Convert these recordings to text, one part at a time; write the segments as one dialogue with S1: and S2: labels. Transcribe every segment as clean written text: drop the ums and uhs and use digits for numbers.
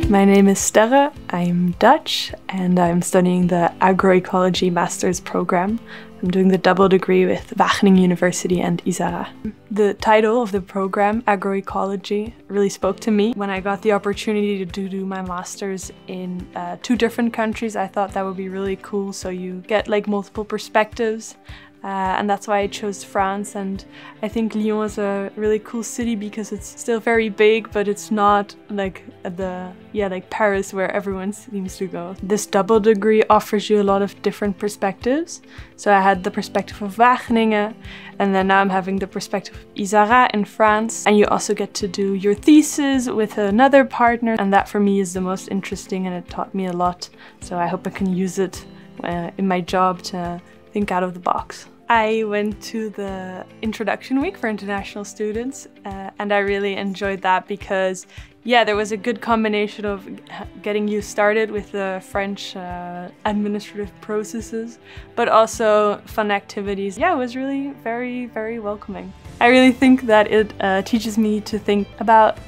S1: My name is Sterre, I'm Dutch, and I'm studying the Agroecology Master's program. I'm doing the double degree with Wageningen University and Isara. The title of the program, Agroecology, really spoke to me. When I got the opportunity to do my Master's in 2 different countries, I thought that would be really cool, so you get like multiple perspectives. And that's why I chose France, and I think Lyon is a really cool city because it's still very big, but it's not like like Paris where everyone seems to go. This double degree offers you a lot of different perspectives. So I had the perspective of Wageningen, and then now I'm having the perspective of Isara in France. And you also get to do your thesis with another partner, and that for me is the most interesting, and it taught me a lot. So I hope I can use it in my job to think out of the box. I went to the introduction week for international students and I really enjoyed that because there was a good combination of getting you started with the French administrative processes, but also fun activities. It was really very, very welcoming. I really think that it teaches me to think about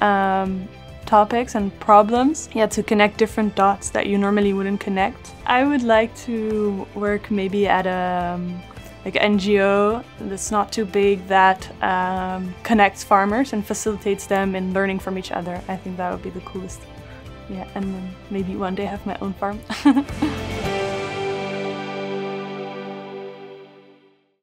S1: topics and problems, to connect different dots that you normally wouldn't connect. I would like to work maybe at a NGO that's not too big, that connects farmers and facilitates them in learning from each other. I think that would be the coolest. And then maybe one day have my own farm.